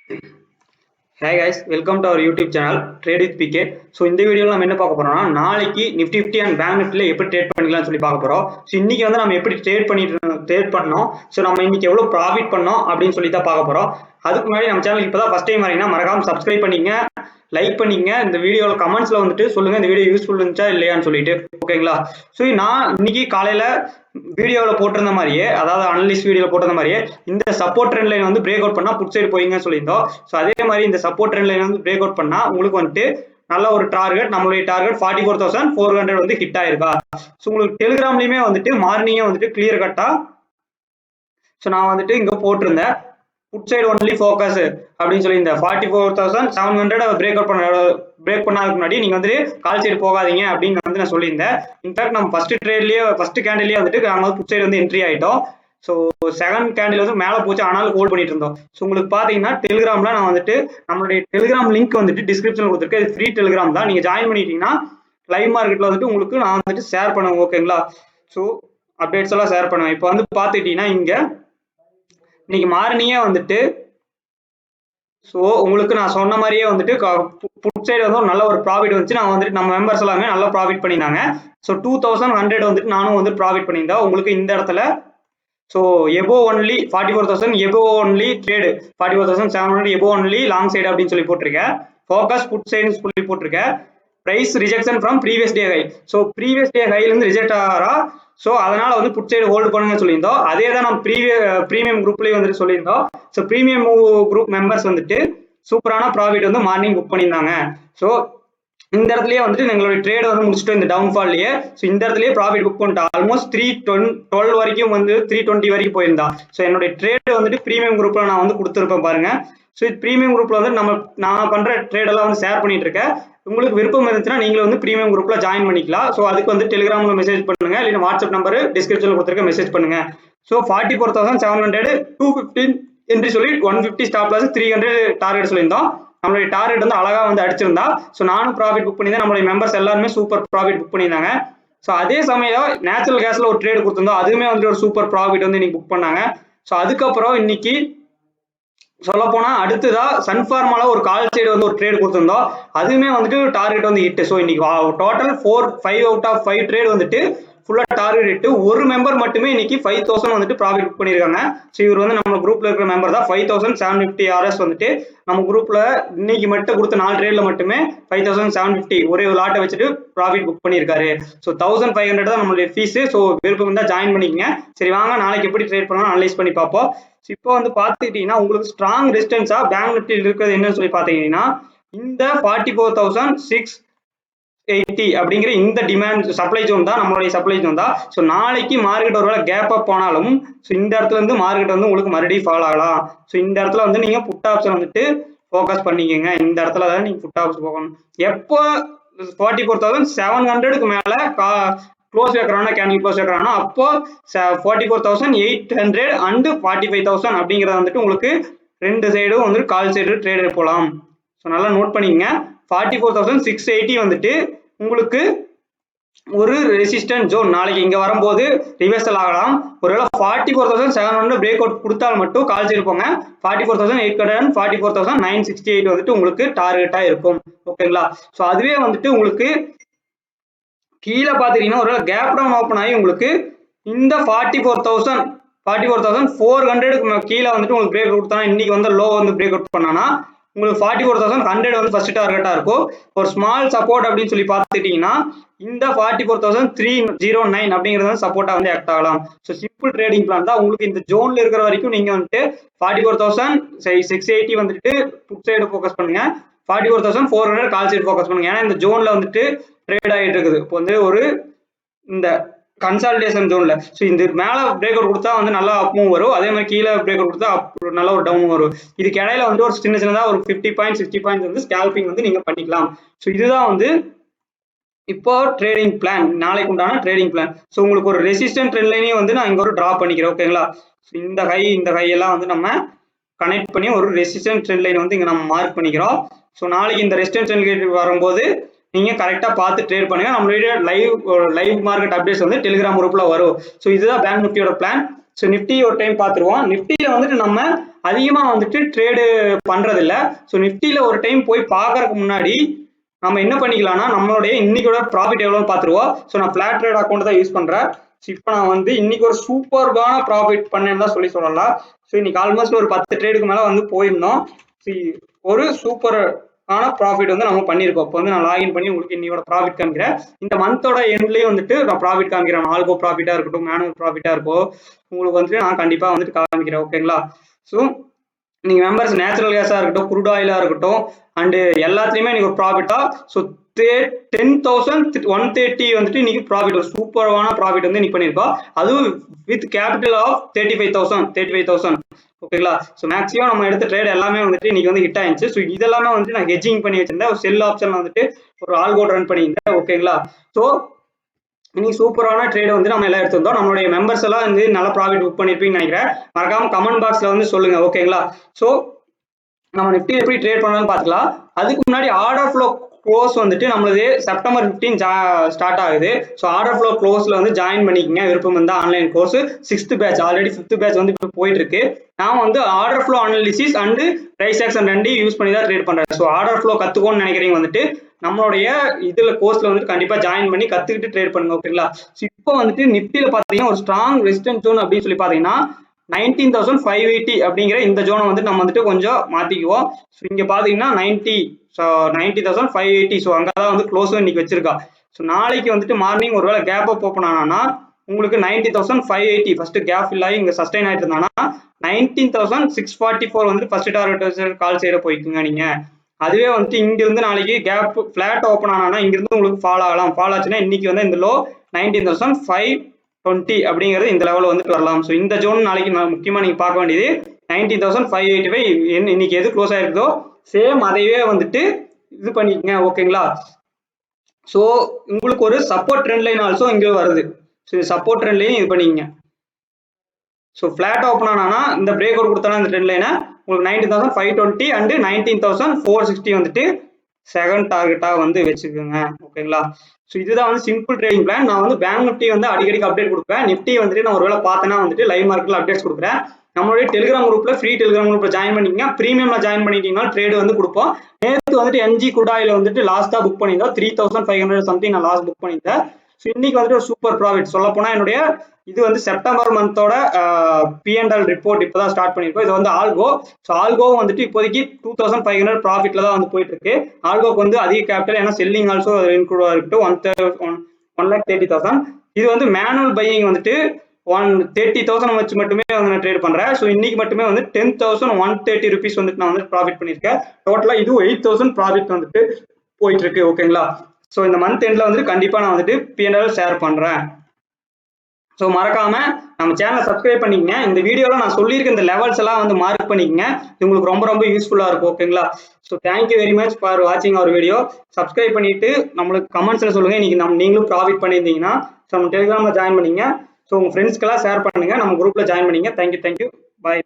Hey guys, welcome to our YouTube channel Trade with PK. So இந்த வீடியோல நம்ம என்ன பார்க்க போறோம்னா நாளைக்கு Nifty 50 and Banknifty எப்படி ட்ரேட் பண்ணிக்கலாம்னு சொல்லி பார்க்க போறோம். சோ இன்னைக்கு வந்து நம்ம எப்படி ட்ரேட் பண்ணோம். சோ நம்ம இன்னைக்கு எவ்வளவு ப்ராஃபிட் பண்ணோம் அப்படினு சொல்லி தான் பார்க்க போறோம். அதுக்கு முன்னாடி நம்ம சேனலுக்கு இப்பதான் ஃபர்ஸ்ட் டைம் வரீங்கன்னா மறக்காம Subscribe பண்ணீங்க, லைக் பண்ணீங்க. இந்த வீடியோல கமெண்ட்ஸ்ல வந்துட்டு சொல்லுங்க இந்த வீடியோ யூஸ்ஃபுல் இருந்துச்சா இல்லையான்னு சொல்லிட்டு. ஓகேங்களா? சோ நான் இன்னைக்கு காலையில வீடியோல போட்டிருந்த மாதிரியே, அதாவது அனலிஸ்ட் வீடியோல போட்டிருந்த மாதிரியே இந்த சப்போர்ட் ட்ரெண்ட் லைன் வந்து பிரேக் அவுட் பண்ணா புட் சைடு போயிங்கன்னு சொல்லியிருந்தோம். ஸோ அதே மாதிரி இந்த சப்போர்ட் ட்ரெண்ட் லைன் வந்து பிரேக் அவுட் பண்ணா உங்களுக்கு வந்துட்டு நல்ல ஒரு டார்கெட், நம்மளுடைய டார்கெட் 44,400 வந்து ஹிட் ஆயிருக்கா. ஸோ உங்களுக்கு டெலிகிராம்லயுமே வந்துட்டு மார்னிங்கே வந்துட்டு கிளியர் கட்டா ஸோ நான் வந்துட்டு இங்க போட்டிருந்தேன் புட் சைடு ஒன்லி ஃபோக்கஸ் அப்படின்னு சொல்லி இந்த 44,700 பிரேக் பண்ணாதுக்கு முன்னாடி நீங்க வந்து கால் சைடு போகாதீங்க அப்படின்னு வந்து நான் சொல்லியிருந்தேன். இன்ஃபேக்ட் நம்ம ஃபர்ஸ்ட் கேண்டிலே வந்துட்டு நாங்கள் புட் சைடு வந்து என்ட்ரி ஆயிட்டோம். ஸோ செகண்ட் கேண்டில் வந்து மேலே போச்சு, ஆனாலும் ஹோல்ட் பண்ணிட்டு இருந்தோம். ஸோ உங்களுக்கு பார்த்தீங்கன்னா டெலிகிராம்ல நான் வந்துட்டு நம்மளுடைய டெலிகிராம் லிங்க் வந்துட்டு டிஸ்கிரிப்ஷன் கொடுத்துருக்கேன். இது ஃப்ரீ டெலிகிராம் தான். நீங்க ஜாயின் பண்ணிட்டீங்கன்னா லைவ் மார்க்கெட்ல வந்துட்டு உங்களுக்கு நான் வந்துட்டு ஷேர் பண்ணுவேன். ஓகேங்களா? ஸோ அப்டேட்ஸ் எல்லாம் ஷேர் பண்ணுவேன். இப்போ வந்து பார்த்துக்கிட்டீங்கன்னா இங்க இன்னைக்கு மார்னிங்கே வந்துட்டு ஸோ உங்களுக்கு நான் சொன்ன மாதிரியே வந்துட்டு புட் சைடு வந்து ஒரு நல்ல ஒரு ப்ராஃபிட் வந்துச்சு. நான் வந்துட்டு நம்ம மெம்பர்ஸ் எல்லாமே நல்லா ப்ராஃபிட் பண்ணியிருந்தாங்க. ஸோ 2,100 வந்துட்டு நானும் வந்து ப்ராஃபிட் பண்ணியிருந்தேன். உங்களுக்கு இந்த இடத்துல so above only 44,000 above only trade 44,700 above only long side அப்படின்னு சொல்லி போட்டிருக்கேன். ஃபோக்கஸ் புட் சைடுன்னு சொல்லி போட்டிருக்கேன். Price rejection from previous day high. So previous day ஹைல இருந்து ரிஜெக்ட் ஆகிறா. ஸோ அதனால வந்து புட் சைடு ஹோல்டு பண்ணுங்கன்னு சொல்லியிருந்தோம். அதே தான் நம்ம ப்ரீமியம் குரூப்லயும் வந்துட்டு சொல்லியிருந்தோம். ஸோ ப்ரீமியம் குரூப் மெம்பர்ஸ் வந்துட்டு சூப்பரான ப்ராஃபிட் வந்து மார்னிங் புக் பண்ணியிருந்தாங்க. ஸோ இந்த இடத்துலயே வந்துட்டு எங்களுடைய ட்ரேட் வந்து முடிச்சுட்டோம் இந்த டவுன்ஃபால்லயே. ஸோ இந்த இடத்துலயே ப்ராஃபிட் புக் பண்ணிட்டோம். ஆல்மோஸ்ட் 312 வரைக்கும் வந்து 320 வரைக்கும் போயிருந்தா. ஸோ என்னுடைய ட்ரேட் வந்துட்டு ப்ரீமியம் குரூப்ல நான் வந்து கொடுத்துருப்பேன் பாருங்க. ஸோ இது ப்ரீமியம் குரூப்ல வந்து நான் பண்ற ட்ரேட் எல்லாம் வந்து ஷேர் பண்ணிட்டு இருக்கேன். உங்களுக்கு விருப்பம் இருந்துச்சுன்னா நீங்களும் வந்து ப்ரீமியம் குரூப்ல ஜாயின் பண்ணிக்கலாம். ஸோ அதுக்கு வந்து டெலிகிராம்ல மெசேஜ் பண்ணுங்க, இல்லைன்னா வாட்ஸ்அப் நம்பர் டிஸ்கிரிப்ஷன்ல கொடுத்துருக்க மெசேஜ் பண்ணுங்க. ஸோ 44,700 215 என்று சொல்லி 150 ஸ்டாப் லாஸ் 300 டார்கெட் சொல்லியிருந்தோம். நம்மளுடைய டார்கெட் வந்து அழகா வந்து அடிச்சிருந்தா. ஸோ நானும் ப்ராஃபிட் புக் பண்ணியிருந்தேன். நம்மளுடைய மெம்பர்ஸ் எல்லாருமே சூப்பர் ப்ராஃபிட் புக் பண்ணியிருந்தாங்க. ஸோ அதே சமயம் நேச்சுரல் கேஸ்ல ஒரு ட்ரேட் கொடுத்திருந்தோம். அதுவுமே வந்து ஒரு சூப்பர் ப்ராஃபிட் வந்து இன்னைக்கு புக் பண்ணாங்க. ஸோ அதுக்கப்புறம் இன்னைக்கு சொல்ல போனா அடுத்ததா சன்ஃபார்மால ஒரு கால் சைடு வந்து ஒரு ட்ரேட் கொடுத்திருந்தோம். அதுவுமே வந்துட்டு டார்கெட் வந்து ஹிட். ஸோ இன்னைக்கு டோட்டல் 5 அவுட் ஆஃப் 5 ட்ரேட் வந்துட்டு ஃபுல்லா டார்கெட் ஹிட். ஒரு மெம்பர் மட்டுமே இன்னைக்கு 5,000 வந்துட்டு ப்ராஃபிட் புக் பண்ணிருக்காங்க. ஸோ இவர் வந்து நம்ம குரூப்ல இருக்கிற மெம்பர் தான். 5,750 RS வந்துட்டு நம்ம குரூப்ல இன்னைக்கு மட்டும் கொடுத்த 4 ட்ரேட்ல மட்டுமே 5,750 ஒரே ஒரு லாட்டை வச்சுட்டு ப்ராஃபிட் புக் பண்ணிருக்காரு. ஸோ 1,500 தான் நம்மளுடைய ஃபீஸ். ஸோ விருப்பம் இருந்தா ஜாயின் பண்ணிக்கங்க. சரி வாங்க நாளைக்கு எப்படி ட்ரேட் பண்ணலாம் அனலைஸ் பண்ணி பார்ப்போம். இப்போ வந்து பார்த்துக்கிட்டீங்கன்னா உங்களுக்கு ஸ்ட்ராங் ரெசிஸ்டன்ஸா பேங்க் நிஃப்டியில் இருக்கிறது என்னன்னு சொல்லி பார்த்தீங்கன்னா இந்த 44,680 அப்படிங்கிற இந்த டிமாண்ட் சப்ளை ஜோன் தான், நம்மளுடைய சப்ளை ஜோன் தான். ஸோ நாளைக்கு மார்க்கெட் ஒருவேளை கேப் அப் போனாலும் ஸோ இந்த இடத்துல இருந்து மார்க்கெட் வந்து உங்களுக்கு மறுபடியும் ஃபால் ஆகலாம். ஸோ இந்த இடத்துல வந்து நீங்க புட் ஆப்ஷன் வந்துட்டு ஃபோக்கஸ் பண்ணிக்கங்க. இந்த இடத்துல தான் நீங்க புட் ஆப்ஷன் போகணும். எப்போ 44,700க்கு மேல க்ளோஸ் வைக்கிறானா, கேண்டில் க்ளோஸ் வைக்கிறானா, அப்போ 44,800 அண்ட் 45,000 அப்படிங்கிறத வந்துட்டு உங்களுக்கு ரெண்டு சைடும் வந்து கால் சைடு ட்ரேட் போகலாம். ஸோ நல்லா நோட் பண்ணிக்கங்க. 44,680 வந்துட்டு உங்களுக்கு ஒரு ரெசிஸ்டன்ட் ஜோன். நாளைக்கு இங்க வரும்போது ரிவர்சல் ஆகலாம். ஒருவேளை 44,700 பிரேக் அவுட் கொடுத்தால் மட்டும் கால் சைடு போங்க. 44,800 and 44,968 வந்துட்டு உங்களுக்கு டார்கெட்டா இருக்கும். ஓகேங்களா? ஸோ அதுவே வந்துட்டு உங்களுக்கு கீழே பாத்தீங்கன்னா ஒரு கேப் டவுன் ஓப்பன் ஆகி உங்களுக்கு இந்த 44,400க்கு கீழே வந்துட்டு உங்களுக்கு பிரேக் அவுட் கொடுத்தா, இன்னைக்கு வந்து லோ வந்து பிரேக் அவுட் பண்ணானா உங்களுக்கு 44,100 வந்து ஃபர்ஸ்ட் டார்கெட்டா இருக்கும். ஒரு ஸ்மால் சப்போர்ட் அப்படின்னு சொல்லி பார்த்துட்டீங்கன்னா இந்த 44,309 அப்படிங்கிறது வந்து சப்போர்ட்டா வந்து ஆக்ட் ஆகலாம். ஸோ சிம்பிள் ட்ரேடிங் பிளான் தான். உங்களுக்கு இந்த ஜோன்ல இருக்கிற வரைக்கும் நீங்க வந்துட்டு 44,680 வந்துட்டு புட் சைடு ஃபோக்கஸ் பண்ணுங்க. 44,400 கால் சைடு ஃபோக்கஸ் பண்ணுங்க. ஏன்னா இந்த ஜோன்ல வந்துட்டு ட்ரேட் ஆகிட்டு இருக்குது. இப்போ வந்து ஒரு இந்த கன்சாலிடேஷன் ஜோன்ல. ஸோ இந்த மேல பிரேக் அவுட் கொடுத்தா வந்து நல்லா அப்பும் வரும், அதே மாதிரி கீழே பிரேக் அவுட் கொடுத்தா நல்ல ஒரு டவுன் வரும். இதுக்கு இடையில வந்து ஒரு சின்னதா ஒரு 50 பாயிண்ட் 60 பாயிண்ட்ஸ் வந்து ஸ்கேல்பிங் வந்து நீங்க பண்ணிக்கலாம். ஸோ இதுதான் வந்து இப்போ ட்ரேடிங் பிளான், நாளைக்கு உண்டான ட்ரேடிங் பிளான். ஸோ உங்களுக்கு ஒரு ரெசிஸ்டன்ட் ட்ரெண்ட் லைனையும் வந்து நான் இங்க ஒரு டிரா பண்ணிக்கிறேன். ஓகேங்களா? ஸோ இந்த ஹை எல்லாம் வந்து நம்ம கனெக்ட் பண்ணி ஒரு ரெசிஸ்டன்ட் ட்ரெண்ட் லைன் வந்து இங்க நம்ம மார்க் பண்ணிக்கிறோம். ஸோ நாளைக்கு இந்த ரெசிஸ்டன்ட் ட்ரெண்ட் லைன் வரும்போது நீங்க கரெக்டா பார்த்து ட்ரேட் பண்ணுங்க. நம்மளுடைய லைவ் மார்க்கெட் அப்டேட்ஸ் வந்து டெலிகிராம் குரூப்ல வரும். ஸோ இதுதான் பேங்க் நிஃப்டியோட பிளான். ஸோ நிஃப்டி ஒரு டைம் பார்த்துருவோம். நிஃப்டியில வந்துட்டு நம்ம அதிகமாக வந்துட்டு ட்ரேடு பண்ணுறதில்ல. ஸோ நிஃப்டியில் ஒரு டைம் போய் பார்க்கறதுக்கு முன்னாடி நம்ம என்ன பண்ணிக்கலாம்னா நம்மளுடைய இன்னைக்கோட ப்ராஃபிட் எவ்வளோன்னு பார்த்துருவோம். ஸோ நான் ஃபிளாட் ட்ரேட் அக்கௌண்ட் தான் யூஸ் பண்ணுறேன். ஸோ இப்போ நான் வந்து இன்னைக்கு ஒரு சூப்பர்பான ப்ராஃபிட் பண்ணேன்னு தான் சொல்லலாம். ஸோ இன்னைக்கு ஆல்மோஸ்ட் ஒரு 10 ட்ரேடுக்கு மேலே வந்து போயிருந்தோம். ஒரு சூப்பர் ப்ராஃபிட் வந்து நம்ம பண்ணியிருக்கோம். இப்போ வந்து நான் லாகின் பண்ணி உங்களுக்கு இன்னையோட ப்ராஃபிட் காமிக்கிறேன். இந்த மந்தோட எண்ட்லேயும் வந்துட்டு நான் ப்ராஃபிட் காமிக்கிறேன். ஆல்கோ ப்ராஃபிட்டாக இருக்கட்டும், மேனுவல் ப்ராஃபிட்டாக இருக்கும், உங்களுக்கு வந்துட்டு நான் கண்டிப்பாக வந்துட்டு காமிக்கிறேன். ஓகேங்களா? ஸோ நீங்கள் மெம்பர்ஸ் நேச்சுரல் கேஸாக இருக்கட்டும், குரூட் ஆயிலாக இருக்கட்டும், அண்டு எல்லாத்துலேயுமே நீங்கள் ஒரு ப்ராஃபிட்டா. ஸோ 10,130 வந்துட்டு இன்னைக்கு ப்ராஃபிட், ஒரு சூப்பரான ப்ராஃபிட் வந்து இன்னைக்கு பண்ணியிருக்கோம். அதுவும் வித் கேபிட்டல் ஆஃப் 35,000. ஓகேங்களா? ஸோ மேக்ஸிமம் நம்ம எடுத்த ட்ரேட் எல்லாமே வந்துட்டு இன்னைக்கு வந்து ஹிட் ஆயிடுச்சு. ஸோ இதெல்லாமே வந்துட்டு நான் ஹெட்ஜிங் பண்ணி வச்சிருந்தேன். ஒரு செல் ஆப்ஷன் வந்துட்டு ஒரு ஆல்கோட் ரன் பண்ணியிருந்தேன். ஓகேங்களா? ஸோ இன்னைக்கு சூப்பரான ட்ரேட் வந்து நம்ம எல்லாம் எடுத்திருந்தோம். நம்மளுடைய மெம்பர்ஸ் எல்லாம் வந்து நல்ல ப்ராஃபிட் புக் பண்ணிருப்பீங்கன்னு நினைக்கிறேன். மறக்காம கமெண்ட் பாக்ஸ்ல வந்து சொல்லுங்க. ஓகேங்களா? ஸோ நம்ம நிஃப்டி எப்படி ட்ரேட் பண்ணலாம்னு பார்த்துக்கலாம். அதுக்கு முன்னாடி ஆர்டர் ஃப்ளோ க்ளோஸ் வந்துட்டு நம்மளது September 15 ஸ்டார்ட் ஆகுது. ஸோ ஆர்டர் ஃப்ளோ க்ளோஸ்ல வந்து ஜாயின் பண்ணிக்கங்க விருப்பம் இருந்தா. Online course 6th batch, already 5th batch வந்து இப்போ போயிட்டு இருக்கு. நான் வந்து order flow analysis and price action ரெண்டையும் யூஸ் பண்ணி தான் ட்ரேட் பண்றேன். ஸோ ஆர்டர் ஃப்ளோ கத்துக்கோன்னு நினைக்கிறீங்க வந்துட்டு நம்மளுடைய இதுல கோர்ஸ்ல வந்துட்டு கண்டிப்பா ஜாயின் பண்ணி கத்துக்கிட்டு ட்ரேட் பண்ணுங்க. ஓகேங்களா? ஸோ இப்போ வந்துட்டு நிஃப்டியில பாத்தீங்கன்னா ஒரு ஸ்ட்ராங் ரெசிஸ்டன்ஸ் ஜோன் அப்படின்னு சொல்லி பாத்தீங்கன்னா 19,580 அப்படிங்கிற இந்த ஜோனை வந்து நம்ம வந்துட்டு கொஞ்சம் மாத்திக்குவோம். ஸோ இங்க பாத்தீங்கன்னா 90,580. ஸோ அங்கதான் வந்து க்ளோஸ் இன்னைக்கு வச்சிருக்கா. ஸோ நாளைக்கு வந்துட்டு மார்னிங் ஒருவேளை கேப் அப் ஓப்பன் ஆனா உங்களுக்கு 90,580 ஃபர்ஸ்ட் கேப் ஃபில் ஆகி இங்க சஸ்டைன் ஆயிட்டு இருந்தானா 19,644 வந்துட்டு ஃபர்ஸ்ட் டார்கெட் கால் சைட போய்க்குங்க நீங்க. அதுவே வந்துட்டு இங்க இருந்து நாளைக்கு கேப் பிளாட் ஓப்பன் ஆனா இங்க இருந்து உங்களுக்கு ஃபால் ஆகலாம். ஃபால் ஆச்சுன்னா இன்னைக்கு வந்து இந்த லோ 19,520 அப்படிங்கிறது இந்த லெவலில் வந்துட்டு வரலாம். ஸோ இந்த ஜோன் நாளைக்கு முக்கியமா நீங்க பார்க்க வேண்டியது 19,585. இன்னைக்கு எது க்ளோஸ் ஆயிருக்கோ சேம் அதையே வந்துட்டு இது பண்ணிக்கங்க. ஓகேங்களா? ஸோ உங்களுக்கு ஒரு சப்போர்ட் ட்ரெண்ட் லைன் ஆல்சோ இங்கே வருது. ஸோ சப்போர்ட் ட்ரெண்ட் லைன் இது பண்ணிக்கங்க. ஸோ ஃபிளாட் ஓப்பன் ஆனா இந்த பிரேக் அவுட் கொடுத்தானா இந்த ட்ரெண்ட் லைனை உங்களுக்கு 19,520 அண்ட் 19,460 வந்துட்டு செகண்ட் டார்கெட்டா வந்து வச்சுக்கோங்க. ஓகேங்களா? ஸோ இதுதான் வந்து சிம்பிள் ட்ரேடிங் பிளான். நான் வந்து பேங்க் நிஃப்டி வந்து அடிக்கடி அப்டேட் கொடுப்பேன். நிஃப்டி வந்துட்டு நான் ஒருவேளை பார்த்தேன்னா வந்துட்டு லைவ் மார்க்கெட்ல அப்டேட்ஸ் கொடுக்குறேன். நம்மளுடைய டெலிகிராம் குரூப்ல ஃப்ரீ டெலிகிராம் குரூப்ல ஜாயின் பண்ணிக்கங்க. ப்ரீமியம்ல ஜாயின் பண்ணிட்டீங்கன்னா ட்ரேட் வந்து கொடுப்போம். நேற்று வந்துட்டு என்ஜி குடாயில வந்துட்டு லாஸ்டா புக் பண்ணியிருந்தோம் 3,500 சம்திங் நான் லாஸ்ட் புக் பண்ணியிருந்தேன். ஸோ இன்னைக்கு வந்துட்டு ஒரு சூப்பர் ப்ராஃபிட். சொல்ல போனா என்னுடைய இது வந்து செப்டம்பர் மந்தோட P&L ரிப்போர்ட் இப்போதான் ஸ்டார்ட் பண்ணிருக்கோம். இது வந்து ஆல்கோ. ஸோ ஆல்கோ வந்துட்டு இப்போதைக்கு 2,500 ப்ராஃபிட்ல தான் வந்து போயிட்டு இருக்கு. ஆல்கோக்கு வந்து அதிக கேபிட்டல், ஏன்னா செல்லிங் ஆல்சோ இன்க்ளூட் ஆகிட்டு 1,30,000. இது வந்து மேனுவல் பையிங் வந்துட்டு 130,000 வச்சு மட்டுமே வந்து நான் ட்ரேட் பண்றேன். ஸோ இன்னைக்கு மட்டுமே வந்து 10,130 rupees வந்துட்டு நான் வந்து ப்ராஃபிட் பண்ணிருக்கேன். டோட்டலா இது 8,000 ப்ராஃபிட் வந்துட்டு போயிட்டு இருக்கு. ஓகேங்களா? ஸோ இந்த மந்த் எண்ட்ல வந்துட்டு கண்டிப்பா நான் வந்துட்டு P&L ஷேர் பண்றேன். ஸோ மறக்காம நம்ம சேனலை சப்ஸ்கிரைப் பண்ணிக்கங்க. இந்த வீடியோல நான் சொல்லியிருக்க இந்த லெவல்ஸ் எல்லாம் வந்து மார்க் பண்ணிக்கங்க. இது உங்களுக்கு ரொம்ப ரொம்ப யூஸ்ஃபுல்லா இருக்கும். ஓகேங்களா? So thank you very much for வாட்சிங் அவர் வீடியோ. சப்ஸ்கிரைப் பண்ணிட்டு நம்மளுக்கு கமெண்ட்ஸ்ல சொல்லுங்க இன்னைக்கு நீங்களும் ப்ராஃபிட் பண்ணியிருந்தீங்கன்னா. ஸோ நம்ம டெலிகிராம்ல ஜாயின் பண்ணிங்க. ஸோ உங்க ஃப்ரெண்ட்ஸ்க்கெல்லாம் ஷேர் பண்ணுங்க. நம்ம குரூப்ல ஜாயின் பண்ணிங்க. தேங்க்யூ. பாய்.